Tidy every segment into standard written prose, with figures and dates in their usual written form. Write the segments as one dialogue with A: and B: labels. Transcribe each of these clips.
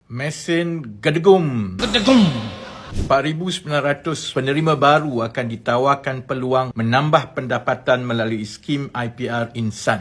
A: Mesin gedegum. 4,900 penerima baru akan ditawarkan peluang menambah pendapatan melalui skim IPR Insan.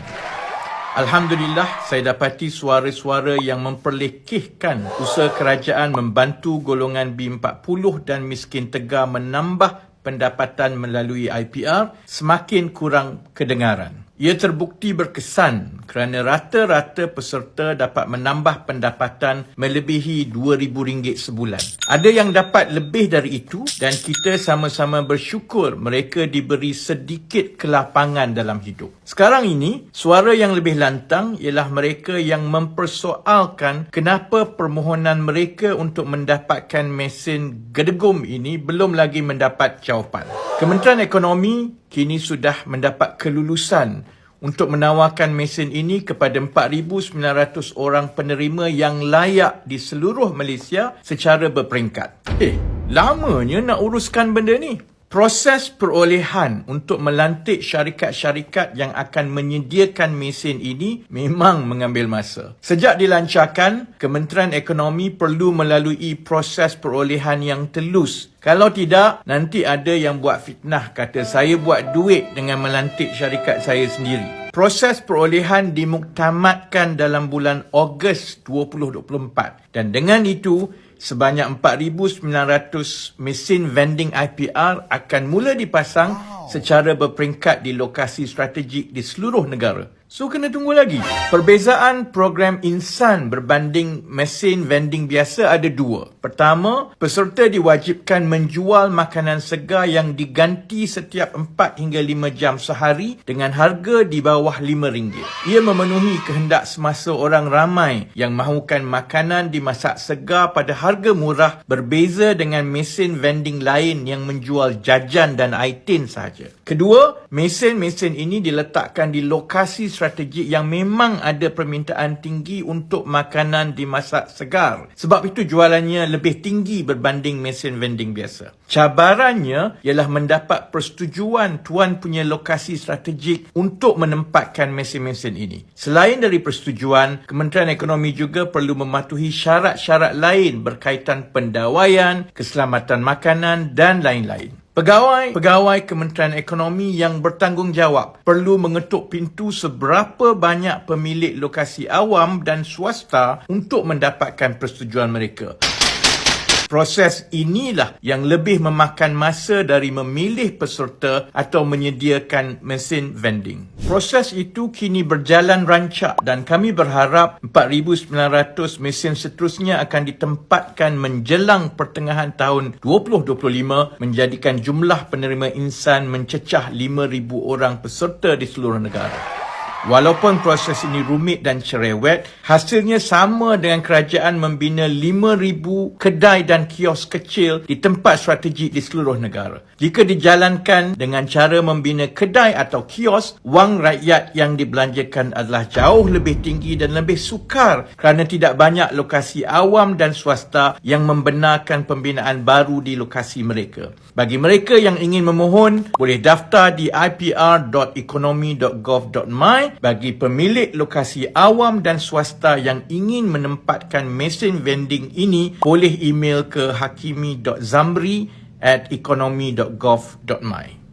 A: Alhamdulillah, saya dapati suara-suara yang memperlekehkan usaha kerajaan membantu golongan B40 dan miskin tegar menambah pendapatan melalui IPR semakin kurang kedengaran. Ia terbukti berkesan kerana rata-rata peserta dapat menambah pendapatan melebihi RM2,000 sebulan. Ada yang dapat lebih dari itu dan kita sama-sama bersyukur mereka diberi sedikit kelapangan dalam hidup. Sekarang ini, suara yang lebih lantang ialah mereka yang mempersoalkan kenapa permohonan mereka untuk mendapatkan mesin gedegum ini belum lagi mendapat jawapan. Kementerian Ekonomi kini sudah mendapat kelulusan untuk menawarkan mesin ini kepada 4,900 orang penerima yang layak di seluruh Malaysia secara berperingkat. Lamanya nak uruskan benda ni. Proses perolehan untuk melantik syarikat-syarikat yang akan menyediakan mesin ini memang mengambil masa. Sejak dilancarkan, Kementerian Ekonomi perlu melalui proses perolehan yang telus. Kalau tidak, nanti ada yang buat fitnah kata saya buat duit dengan melantik syarikat saya sendiri. Proses perolehan dimuktamadkan dalam bulan Ogos 2024 dan dengan itu, sebanyak 4,900 mesin vending IPR akan mula dipasang secara berperingkat di lokasi strategik di seluruh negara. So, kena tunggu lagi. Perbezaan program Insan berbanding mesin vending biasa ada dua. Pertama, peserta diwajibkan menjual makanan segar yang diganti setiap 4 hingga 5 jam sehari dengan harga di bawah RM5. Ia memenuhi kehendak semasa orang ramai yang mahukan makanan dimasak segar pada harga murah berbeza dengan mesin vending lain yang menjual jajan dan air tin sahaja. Kedua, mesin-mesin ini diletakkan di lokasi strategik yang memang ada permintaan tinggi untuk makanan dimasak segar. Sebab itu jualannya lebih tinggi berbanding mesin vending biasa. Cabarannya ialah mendapat persetujuan tuan punya lokasi strategik untuk menempatkan mesin-mesin ini. Selain dari persetujuan, Kementerian Ekonomi juga perlu mematuhi syarat-syarat lain berkaitan pendawaian, keselamatan makanan dan lain-lain. Pegawai Kementerian Ekonomi yang bertanggungjawab perlu mengetuk pintu seberapa banyak pemilik lokasi awam dan swasta untuk mendapatkan persetujuan mereka. Proses inilah yang lebih memakan masa dari memilih peserta atau menyediakan mesin vending. Proses itu kini berjalan rancak dan kami berharap 4,900 mesin seterusnya akan ditempatkan menjelang pertengahan tahun 2025 menjadikan jumlah penerima insan mencecah 5,000 orang peserta di seluruh negara. Walaupun proses ini rumit dan cerewet, hasilnya sama dengan kerajaan membina 5,000 kedai dan kios kecil di tempat strategik di seluruh negara. Jika dijalankan dengan cara membina kedai atau kios, wang rakyat yang dibelanjakan adalah jauh lebih tinggi dan lebih sukar kerana tidak banyak lokasi awam dan swasta yang membenarkan pembinaan baru di lokasi mereka. Bagi mereka yang ingin memohon, boleh daftar di ipr.economy.gov.my. Bagi pemilik lokasi awam dan swasta yang ingin menempatkan mesin vending ini, boleh email ke hakimi.zamri@economy.gov.my.